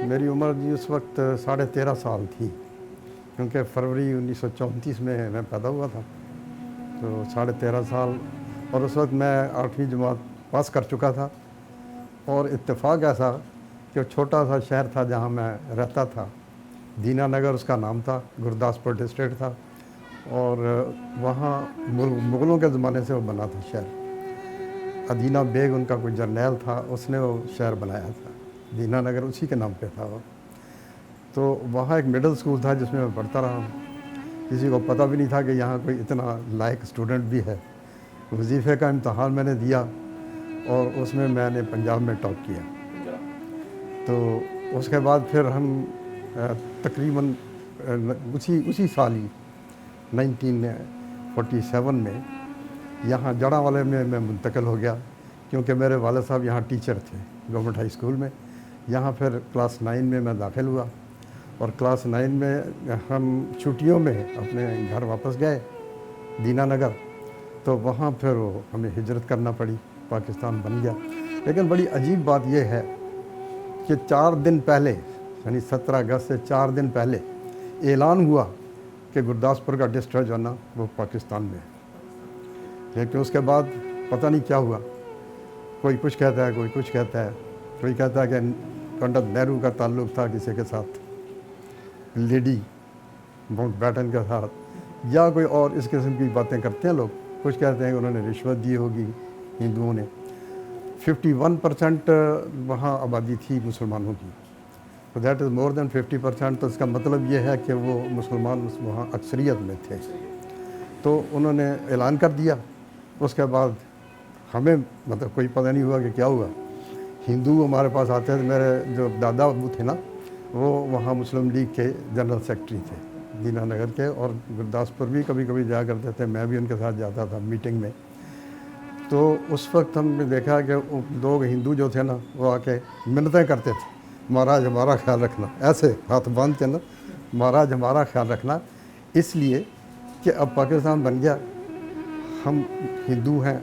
میری عمر جی اس وقت 13.5 سال تھی، کیونکہ فروری 1934 میں پیدا ہوا تھا، تو 13.5 سال. اور اس وقت میں 8ویں جماعت پاس کر چکا تھا. اور اتفاق ایسا کہ چھوٹا سا شہر تھا جہاں میں رہتا تھا، دینا نگر اس کا نام تھا، گرداسپور ڈسٹرکٹ تھا. اور وہاں مغلوں کے زمانے سے وہ بنا تھا شہر. ادینہ بیگ ان کا کوئی جرنیل تھا، اس نے وہ شہر بنایا تھا. دینا نگر اسی کے نام پہ تھا وہ. تو وہاں ایک مڈل اسکول تھا جس میں پڑھتا رہا ہوں. کسی کو پتہ بھی نہیں تھا کہ یہاں کوئی اتنا لائق اسٹوڈنٹ بھی ہے. وظیفے کا امتحان میں نے دیا اور اس میں نے پنجاب میں ٹاپ کیا. تو اس کے بعد پھر ہم تقریباً اسی سال ہی 1947 میں یہاں جڑاں والے میں منتقل ہو گیا، کیونکہ میرے والد صاحب یہاں ٹیچر تھے گورنمنٹ ہائی اسکول میں. یہاں پھر کلاس 9 میں داخل ہوا، اور کلاس 9 میں ہم چھٹیوں میں اپنے گھر واپس گئے دینا نگر. تو وہاں پھر ہمیں ہجرت کرنا پڑی، پاکستان بن گیا. لیکن بڑی عجیب بات یہ ہے کہ 4 دن پہلے، یعنی 17 اگست سے 4 دن پہلے اعلان ہوا کہ گرداسپور کا ڈسٹرکٹ جو ہے نا وہ پاکستان میں ہے. لیکن اس کے بعد پتہ نہیں کیا ہوا. کوئی کچھ کہتا ہے، کوئی کچھ کہتا ہے. کوئی کہتا ہے کہ پنڈت نہرو کا تعلق تھا کسی کے ساتھ، لیڈی ماؤنٹ بیٹن کے ساتھ، یا کوئی اور اس قسم کی باتیں کرتے ہیں لوگ. کچھ کہتے ہیں کہ انہوں نے رشوت دی ہوگی ہندوؤں نے. 51% وہاں آبادی تھی مسلمانوں کی. تو دیٹ از مور دین 50%. تو اس کا مطلب یہ ہے کہ وہ مسلمان وہاں اکثریت میں تھے. تو انہوں نے اعلان کر دیا. اس کے بعد ہمیں مطلب کوئی پتہ نہیں ہوا کہ کیا ہوا. ہندو ہمارے پاس آتے ہیں. میرے جو دادا ابو تھے نا وہ وہاں مسلم لیگ کے جنرل سیکرٹری تھے دینا نگر کے، اور گرداسپور بھی کبھی کبھی جایا کرتے تھے. میں بھی ان کے ساتھ جاتا تھا میٹنگ میں. تو اس وقت ہم نے دیکھا کہ لوگ ہندو جو تھے نا وہ آ کے منتیں کرتے تھے، مہاراج ہمارا خیال رکھنا، ایسے ہاتھ باندھ کے نا، مہاراج ہمارا خیال رکھنا، اس لیے کہ اب پاکستان بن گیا، ہم ہندو ہیں،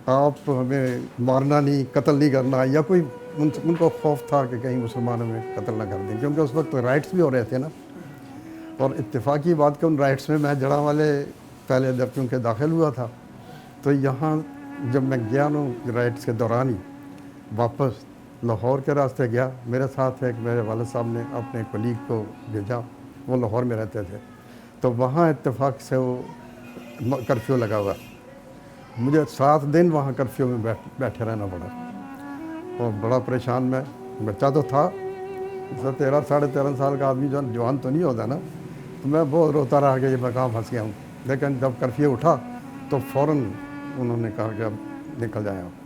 آپ ہمیں مارنا نہیں، قتل نہیں کرنا. یا کوئی ان کو خوف تھا کہ کہیں مسلمانوں میں قتل نہ کر دیں، کیونکہ اس وقت رائٹس بھی ہو رہے تھے نا. اور اتفاقی بات کہ ان رائٹس میں جڑاں والے پہلے جب کیونکہ داخل ہوا تھا، تو یہاں جب میں گیا نا رائٹس کے دوران ہی واپس لاہور کے راستے گیا. میرے ساتھ ایک میرے والد صاحب نے اپنے کولیگ کو بھیجا، وہ لاہور میں رہتے تھے. تو وہاں اتفاق سے وہ کرفیو لگا ہوا. مجھے 7 دن وہاں کرفیو میں بیٹھے رہنا پڑا، اور بڑا پریشان. میں بچہ تو تھا، 13 ساڑھے 13 سال کا آدمی جو جوان تو نہیں ہوتا نا. تو میں بہت روتا رہا کہ یہ میں کہاں پھنس گیا ہوں. لیکن جب کرفیو اٹھا تو فوراً انہوں نے کہا کہ اب نکل جائیں آپ.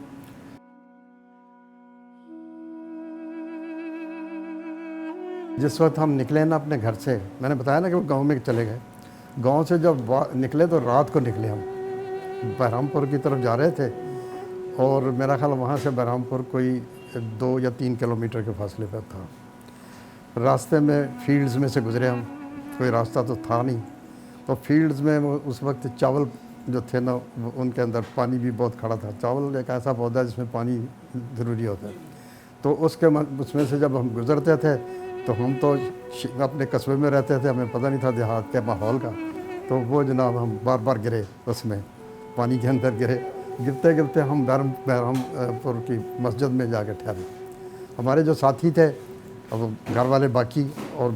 جس وقت ہم نکلے نا اپنے گھر سے، میں نے بتایا نا کہ وہ گاؤں میں چلے گئے. گاؤں سے جب نکلے تو رات کو نکلے ہم، بہرام پور کی طرف جا رہے تھے. اور میرا خیال وہاں سے بہرام پور کوئی 2 یا 3 کلومیٹر کے فاصلے پر تھا. راستے میں فیلڈز میں سے گزرے ہم، کوئی راستہ تو تھا نہیں. تو فیلڈز میں اس وقت چاول جو تھے نا ان کے اندر پانی بھی بہت کھڑا تھا. چاول ایک ایسا پودا ہے جس میں پانی ضروری ہوتا ہے. تو اس میں سے جب ہم گزرتے تھے تو ہم تو اپنے قصبے میں رہتے تھے، ہمیں پتہ نہیں تھا دیہات کے ماحول کا. تو وہ جناب ہم بار بار گرے، اس میں پانی کے اندر گرے. گرتے گرتے ہم بہرام پور کی مسجد میں جا کے ٹھہرے. ہمارے جو ساتھی تھے، اب گھر والے باقی، اور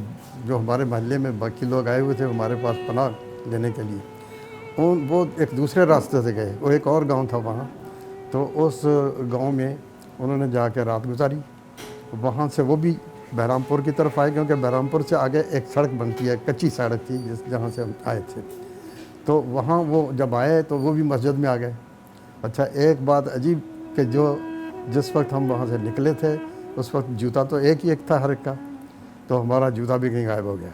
جو ہمارے محلے میں باقی لوگ آئے ہوئے تھے ہمارے پاس پناہ لینے کے لیے، وہ ایک دوسرے راستے سے گئے. وہ ایک اور گاؤں تھا وہاں. تو اس گاؤں میں انہوں نے جا کے رات گزاری. وہاں سے وہ بھی بہرام پور کی طرف آئے، کیونکہ بہرام پور سے آگے ایک سڑک بنتی ہے، کچی سڑک تھی جہاں سے ہم آئے تھے. تو وہاں وہ جب آئے تو وہ بھی مسجد میں آ گئے. اچھا، ایک بات عجیب کہ جس وقت ہم وہاں سے نکلے تھے اس وقت جوتا تو ایک ہی تھا ہر ایک کا. تو ہمارا جوتا بھی کہیں غائب ہو گیا.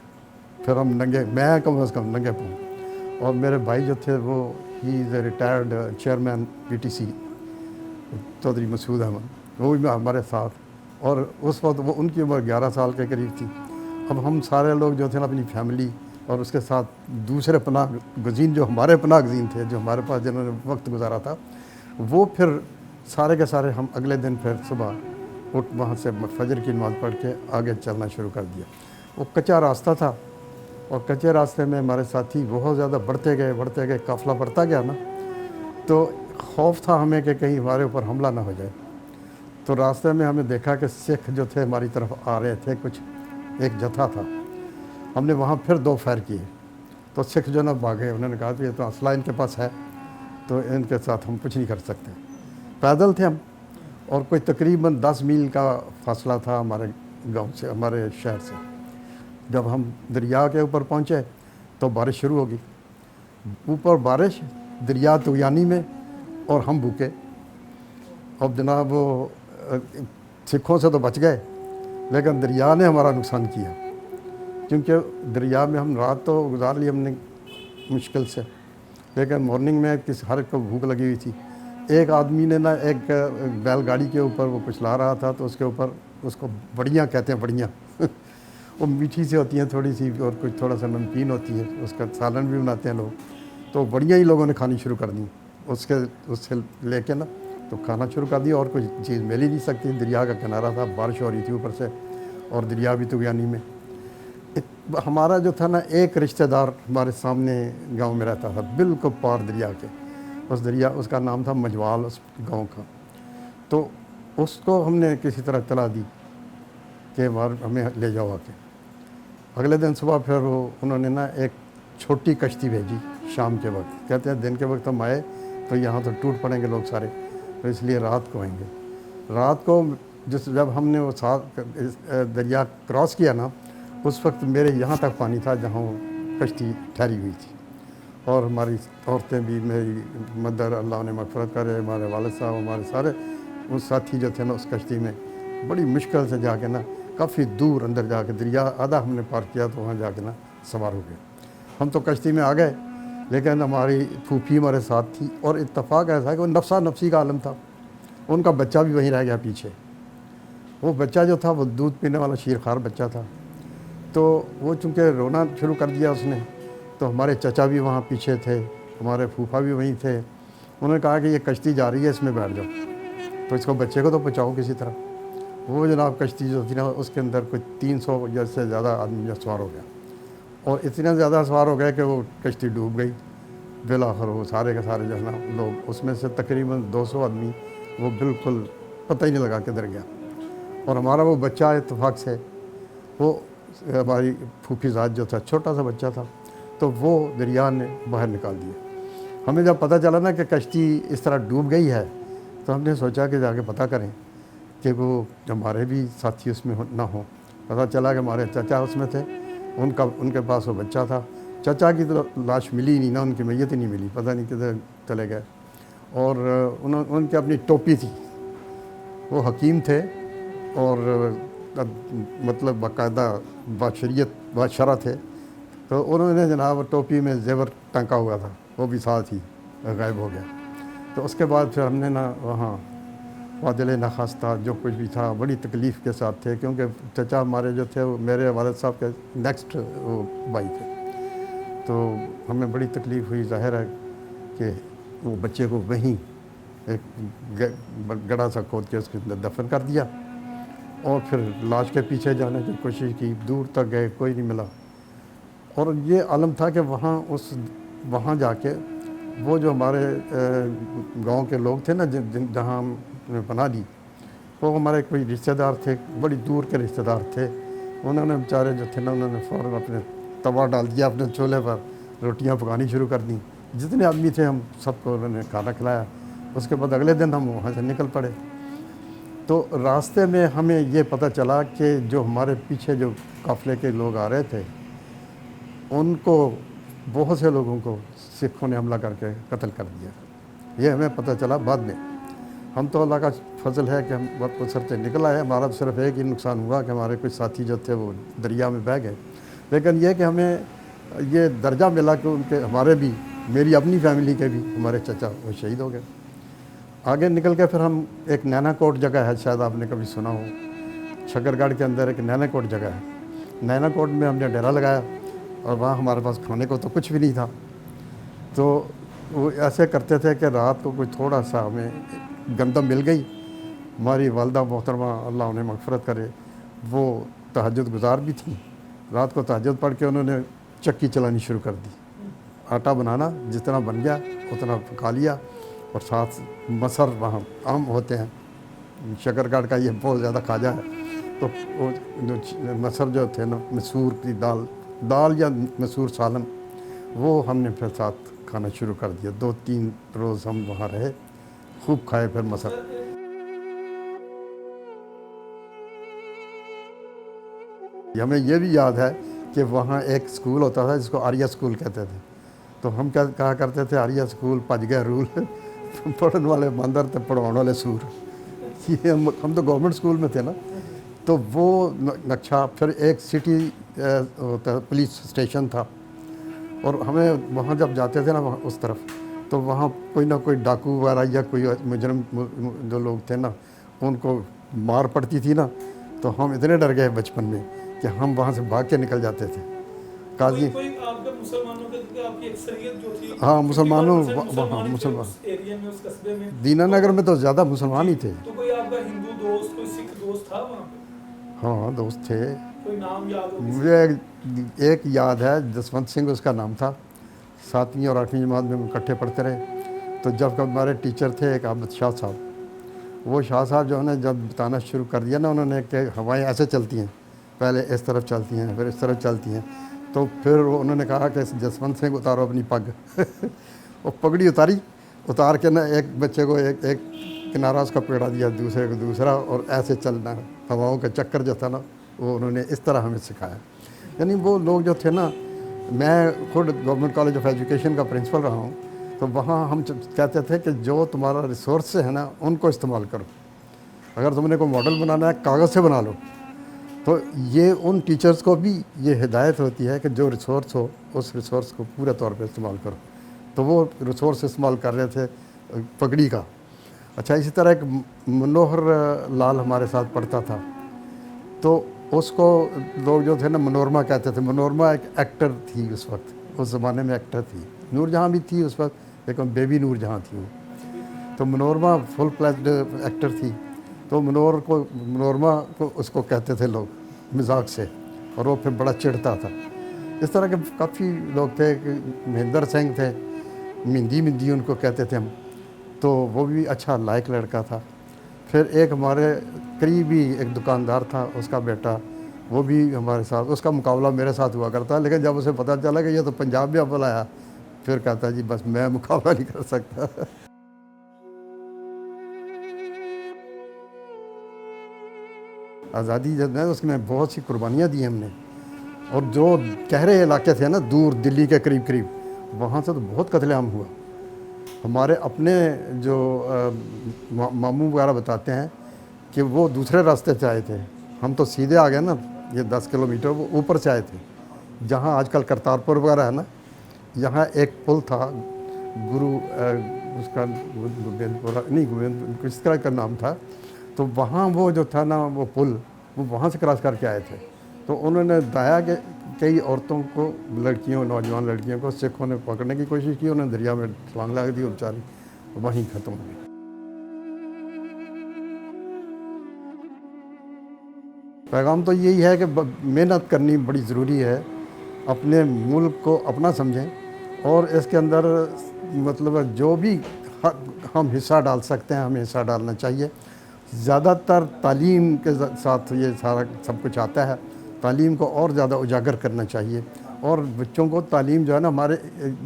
پھر ہم ننگے، میں کم از کم ننگے پاؤں. اور میرے بھائی جو تھے وہ ہی از اے ریٹائرڈ چیئرمین PTC، چودھری مسعود احمد، وہ بھی ہمارے ساتھ. اور اس وقت وہ ان کی عمر 11 سال کے قریب تھی. اب ہم سارے لوگ جو تھے نا اپنی فیملی اور اس کے ساتھ دوسرے پناہ گزین جو ہمارے پناہ گزین تھے، جو ہمارے پاس جنہوں نے وقت گزارا تھا، وہ پھر سارے کے سارے ہم اگلے دن پھر صبح اٹھ وہاں سے فجر کی نماز پڑھ کے آگے چلنا شروع کر دیا۔ وہ کچا راستہ تھا، اور کچے راستے میں ہمارے ساتھی بہت زیادہ بڑھتے گئے، قافلہ بڑھتا گیا نا، تو خوف تھا ہمیں کہ کہیں ہمارے اوپر حملہ نہ ہو جائے۔ تو راستے میں ہمیں دیکھا کہ سکھ جو تھے ہماری طرف آ رہے تھے، کچھ ایک جتھا تھا۔ ہم نے وہاں پھر 2 فائر کیے، تو سکھ جو نا بھاگے، انہوں نے کہا کہ یہ تو اسلحہ ان کے پاس ہے، تو ان کے ساتھ ہم کچھ نہیں کر سکتے۔ پیدل تھے ہم، اور کوئی تقریباً 10 میل کا فاصلہ تھا ہمارے گاؤں سے، ہمارے شہر سے۔ جب ہم دریا کے اوپر پہنچے تو بارش شروع ہوگی، اوپر بارش، دریا طغیانی میں، اور ہم بھوکے۔ اب جناب وہ سکھوں سے تو بچ گئے، لیکن دریا نے ہمارا نقصان کیا، کیونکہ دریا میں ہم رات تو گزار لی ہم نے مشکل سے، لیکن مارننگ میں ہر کو بھوک لگی ہوئی تھی۔ ایک آدمی نے نا ایک بیل گاڑی کے اوپر وہ کچھ لا رہا تھا، تو اس کے اوپر، اس کو بڑیاں کہتے ہیں، بڑیاں وہ میٹھی سی ہوتی ہیں تھوڑی سی، اور کچھ تھوڑا سا نمکین ہوتی ہے، اس کا سالن بھی بناتے ہیں لوگ، تو بڑیاں ہی لوگوں نے کھانی شروع کر دیں اس سے لے کے نا، تو کھانا شروع کر دیا، اور کوئی چیز مل ہی نہیں سکتی۔ دریا کا کنارہ تھا، بارش ہو رہی تھی اوپر سے، اور دریا بھی طغیانی میں۔ ہمارا جو تھا نا، ایک رشتہ دار ہمارے سامنے گاؤں میں رہتا تھا، بالکل پار دریا کے، اس کا نام تھا مجوال، اس گاؤں کا۔ تو اس کو ہم نے کسی طرح اطلاع دی کہ ہمیں لے جاؤ آ کے۔ اگلے دن صبح پھر انہوں نے نا ایک چھوٹی کشتی بھیجی شام کے وقت، کہتے ہیں دن کے وقت ہم آئے تو یہاں تو ٹوٹ پڑیں گے لوگ سارے، تو اس لیے رات کو آئیں گے۔ رات کو جب ہم نے وہ دریا کراس کیا نا، اس وقت میرے یہاں تک پانی تھا جہاں وہ کشتی ٹھہری ہوئی تھی، اور ہماری عورتیں بھی، میری مدر اللہ نے مغفرت کرے، ہمارے والد صاحب، ہمارے سارے وہ ساتھی جو تھے نا اس کشتی میں، بڑی مشکل سے جا کے نا، کافی دور اندر جا کے، دریا آدھا ہم نے پار کیا تو وہاں جا کے نا سوار ہو گئے۔ ہم تو کشتی میں آ گئے، لیکن ہماری پھوپھی ہمارے ساتھ تھی، اور اتفاق ایسا ہے کہ وہ نفسا نفسی کا عالم تھا، ان کا بچہ بھی وہیں رہ گیا پیچھے۔ وہ بچہ جو تھا وہ دودھ پینے والا شیرخوار بچہ تھا، تو وہ چونکہ رونا شروع کر دیا اس نے، تو ہمارے چچا بھی وہاں پیچھے تھے، ہمارے پھوپھا بھی وہیں تھے۔ انہوں نے کہا کہ یہ کشتی جا رہی ہے، اس میں بیٹھ جاؤ، تو اس کو بچے کو تو بچاؤ کسی طرح۔ وہ جناب کشتی جو تھی نا، اس کے اندر کوئی 300 یا سے زیادہ آدمی سوار ہو گیا، اور اتنے زیادہ سوار ہو گئے کہ وہ کشتی ڈوب گئی۔ بالآخر وہ سارے کے سارے جو ہے نا لوگ، اس میں سے تقریباً 200 آدمی، وہ بالکل پتہ ہی نہیں لگا کدھر گیا۔ اور ہمارا وہ بچہ اتفاق سے، وہ ہماری پھوپھی ذات جو تھا، چھوٹا سا بچہ تھا، تو وہ دریا نے باہر نکال دیا۔ ہمیں جب پتہ چلا نا کہ کشتی اس طرح ڈوب گئی ہے، تو ہم نے سوچا کہ جا کے پتہ کریں کہ وہ ہمارے بھی ساتھی اس میں نہ ہوں۔ پتہ چلا کہ ہمارے چچا اس میں تھے، ان کے پاس وہ بچہ تھا۔ چچا کی تو لاش ملی ہی نہیں نا، ان کی میت ہی نہیں ملی، پتہ نہیں کدھر چلے گئے۔ اور ان کی اپنی ٹوپی تھی، وہ حکیم تھے، اور مطلب باقاعدہ باشریت بادشاہ تھے، تو انہوں نے جناب ٹوپی میں زیور ٹنکا ہوا تھا، وہ بھی ساتھ ہی غائب ہو گیا۔ تو اس کے بعد پھر ہم نے نا وہاں دل نخواستہ جو کچھ بھی تھا، بڑی تکلیف کے ساتھ تھے، کیونکہ چچا ہمارے جو تھے وہ میرے والد صاحب کے نیکسٹ وہ بھائی تھے، تو ہمیں بڑی تکلیف ہوئی۔ ظاہر ہے کہ وہ بچے کو وہیں ایک گڑھا سا کھود کے اس کے اندر دفن کر دیا، اور پھر لاش کے پیچھے جانے کی کوشش کی، دور تک گئے، کوئی نہیں ملا۔ اور یہ عالم تھا کہ وہاں جا کے وہ جو ہمارے گاؤں کے لوگ تھے نا، جہاں ہم نے پناہ لی، وہ ہمارے کوئی رشتہ دار تھے، بڑی دور کے رشتہ دار تھے۔ انہوں نے بیچارے جو تھے نا، انہوں نے فوراً اپنے توا ڈال دیا اپنے چولہے پر، روٹیاں پکانی شروع کر دیں۔ جتنے آدمی تھے ہم سب کو انہوں نے کھانا کھلایا۔ اس کے بعد اگلے دن ہم وہاں سے نکل پڑے۔ تو راستے میں ہمیں یہ پتہ چلا کہ جو ہمارے پیچھے جو قافلے کے لوگ آ رہے تھے، ان کو، بہت سے لوگوں کو سکھوں نے حملہ کر کے قتل کر دیا۔ یہ ہمیں پتہ چلا بعد میں۔ ہم تو اللہ کا فضل ہے کہ ہم وقت سر سے نکل آئے، ہمارا صرف ایک ہی نقصان ہوا کہ ہمارے کچھ ساتھی جو تھے وہ دریا میں بہہ گئے، لیکن یہ کہ ہمیں یہ درجہ ملا کہ ان کے، ہمارے بھی، میری اپنی فیملی کے بھی ہمارے چچا وہ شہید ہو گئے۔ آگے نکل کے پھر ہم ایک نینا کوٹ جگہ ہے، شاید آپ نے کبھی سنا ہو، شکر گڑھ کے اندر ایک نینا کوٹ جگہ ہے۔ نینا کوٹ میں ہم نے ڈیرا لگایا، اور وہاں ہمارے پاس کھانے کو تو کچھ بھی نہیں تھا، تو وہ ایسے کرتے تھے کہ رات کو کوئی تھوڑا سا ہمیں گندم مل گئی ہماری والدہ محترمہ اللہ انہیں مغفرت کرے، وہ تہجد گزار بھی تھیں. رات کو تہجد پڑھ کے انہوں نے چکی چلانی شروع کر دی. آٹا بنانا، جتنا بن گیا اتنا پکا لیا، اور ساتھ مسر وہاں عام ہوتے ہیں، شکر کاٹ کا یہ بہت زیادہ کھاجا ہے. تو وہ جو مسر جو تھے نا، مسور کی دال یا مسور سالن، وہ ہم نے پھر ساتھ کھانا شروع کر دیا. 2-3 روز ہم وہاں رہے، خوب کھائے پھر مسر. ہمیں یہ بھی یاد ہے کہ وہاں ایک اسکول ہوتا تھا جس کو آریہ اسکول کہتے تھے. تو ہم کہا کرتے تھے آریہ اسکول پج گئے رول، پڑھن والے باندر تے پڑھاؤਣ والے سور. یہ ہم تو گورنمنٹ اسکول میں تھے نا. تو وہ نقشہ، پھر ایک سٹی پولیس اسٹیشن تھا، اور ہمیں وہاں جب جاتے تھے نا وہاں اس طرف، تو وہاں کوئی نہ کوئی ڈاکو وغیرہ یا کوئی مجرم جو لوگ تھے نا، ان کو مار پڑتی تھی نا. تو ہم اتنے ڈر گئے بچپن میں کہ ہم وہاں سے بھاگ کے نکل جاتے تھے. قاضی مسلمانوں کے آپ کی اکثریت جو تھی، ہاں مسلمانوں مسلمان مسلمان اس ایریا میں، اس قصبے میں، دینا نگر میں تو زیادہ مسلمان ہی تھے. تو کوئی آپ کا ہندو دوست، کوئی سکھ دوست تھا وہاں پہ؟ ہاں دوست تھے. کوئی نام یاد ہو؟ مجھے ایک یاد ہے، جسونت سنگھ اس کا نام تھا. 7ویں اور 8ویں جماعت میں ہم اکٹھے پڑھتے رہے. تو جب ہمارے ٹیچر تھے ایک عابد شاہ صاحب، وہ شاہ صاحب جو ہے نا، جب بتانا شروع کر دیا نا انہوں نے کہ ہوائیں ایسے چلتی ہیں، پہلے اس طرف چلتی ہیں پھر اس طرف چلتی ہیں. تو پھر انہوں نے کہا کہ جسونت سنگھ اتارو اپنی پگ. وہ پگڑی اتار کے نا ایک بچے کو ایک کنارہ اس کا پکڑا دیا، دوسرے کو دوسرا، اور ایسے چلنا، ہواؤں کا چکر جو تھا نا، وہ انہوں نے اس طرح ہمیں سکھایا. یعنی وہ لوگ جو تھے نا، میں خود گورنمنٹ کالج آف ایجوکیشن کا پرنسپل رہا ہوں. تو وہاں ہم کہتے تھے کہ جو تمہارا ریسورس ہے نا ان کو استعمال کرو. اگر تم نے کوئی ماڈل بنانا ہے کاغذ سے بنا لو. تو یہ ان ٹیچرز کو بھی یہ ہدایت ہوتی ہے کہ جو ریسورس ہو اس ریسورس کو پورے طور پہ استعمال کرو. تو وہ ریسورس استعمال کر رہے تھے پگڑی کا. اچھا، اسی طرح ایک منوہر لال ہمارے ساتھ پڑھتا تھا. تو اس کو لوگ جو تھے نا منورما کہتے تھے. منورما ایک ایکٹر تھی اس وقت، اس زمانے میں ایکٹر تھی. نور جہاں بھی تھی اس وقت، لیکن بیبی نور جہاں تھی وہ. تو منورما فل فلیجڈ ایکٹر تھی. تو منورما کو اس کو کہتے تھے لوگ مذاق سے، اور وہ پھر بڑا چڑھتا تھا. اس طرح کے کافی لوگ تھے. مہندر سنگھ تھے، مندی ان کو کہتے تھے ہم. تو وہ بھی اچھا لائق لڑکا تھا. پھر ایک ہمارے قریبی ایک دکاندار تھا، اس کا بیٹا، وہ بھی ہمارے ساتھ، اس کا مقابلہ میرے ساتھ ہوا کرتا. لیکن جب اسے پتہ چلا کہ یہ تو پنجاب میں اول آیا، پھر کہتا جی بس میں مقابلہ نہیں کر سکتا. آزادی جب ہے اس میں بہت سی قربانیاں دی ہم نے. اور جو گہرے علاقے تھے نا دور دلی کے قریب، وہاں سے تو بہت قتل عام ہوا. ہمارے اپنے جو ماموں وغیرہ بتاتے ہیں کہ وہ دوسرے راستے سے آئے تھے. ہم تو سیدھے آ گئے نا، یہ 10 کلومیٹر وہ اوپر سے آئے تھے. جہاں آج کل کرتارپور وغیرہ ہے نا، یہاں ایک پل تھا گرو، اس کا گوبند کس طرح کا نام تھا. تو وہاں وہ جو تھا نا وہ پل، وہ وہاں سے کراس کر کے آئے تھے. تو انہوں نے بتایا کہ کئی عورتوں کو، لڑکیوں، نوجوان لڑکیوں کو سکھوں نے پکڑنے کی کوشش کی. انہوں نے دریا میں چھلانگ لگا دی اور بیچاری وہیں ختم ہو گئی. پیغام تو یہی ہے کہ محنت کرنی بڑی ضروری ہے. اپنے ملک کو اپنا سمجھیں، اور اس کے اندر مطلب جو بھی ہم حصہ ڈال سکتے ہیں ہمیں حصہ ڈالنا چاہیے. زیادہ تر تعلیم کے ساتھ یہ سارا سب کچھ آتا ہے. تعلیم کو اور زیادہ اجاگر کرنا چاہیے. اور بچوں کو تعلیم جو ہے نا، ہمارے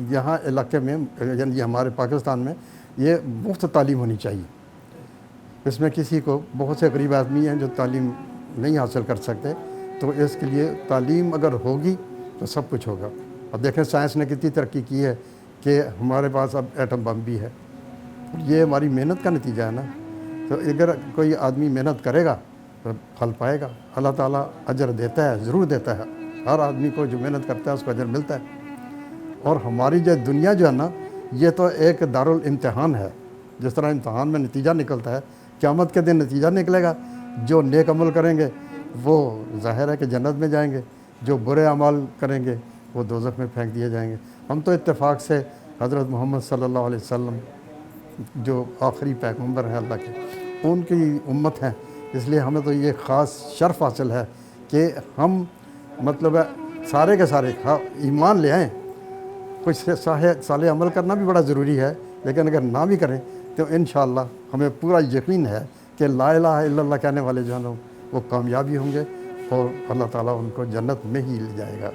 یہاں علاقے میں، یعنی ہمارے پاکستان میں، یہ مفت تعلیم ہونی چاہیے. اس میں کسی کو، بہت سے غریب آدمی ہیں جو تعلیم نہیں حاصل کر سکتے. تو اس کے لیے تعلیم اگر ہوگی تو سب کچھ ہوگا. اب دیکھیں سائنس نے کتنی ترقی کی ہے کہ ہمارے پاس اب ایٹم بم بھی ہے. یہ ہماری محنت کا نتیجہ ہے نا. تو اگر کوئی آدمی محنت کرے گا تو پھل پائے گا. اللہ تعالیٰ اجر دیتا ہے، ضرور دیتا ہے. ہر آدمی کو جو محنت کرتا ہے اس کو اجر ملتا ہے. اور ہماری جو دنیا جو ہے نا، یہ تو ایک دارالامتحان ہے. جس طرح امتحان میں نتیجہ نکلتا ہے، قیامت کے دن نتیجہ نکلے گا. جو نیک عمل کریں گے وہ ظاہر ہے کہ جنت میں جائیں گے، جو برے اعمال کریں گے وہ دوزخ میں پھینک دیے جائیں گے. ہم تو اتفاق سے حضرت محمد صلی اللہ علیہ وسلم جو آخری پیغمبر ہیں اللہ کے، ان کی امت ہیں، اس لیے ہمیں تو یہ خاص شرف حاصل ہے کہ ہم مطلب ہے سارے کے سارے ایمان لے آئیں۔ کچھ صالح عمل کرنا بھی بڑا ضروری ہے، لیکن اگر نہ بھی کریں تو انشاءاللہ ہمیں پورا یقین ہے کہ لا الہ الا اللہ کہنے والے جو ہیں وہ کامیابی ہوں گے اور اللہ تعالیٰ ان کو جنت میں ہی لے جائے گا۔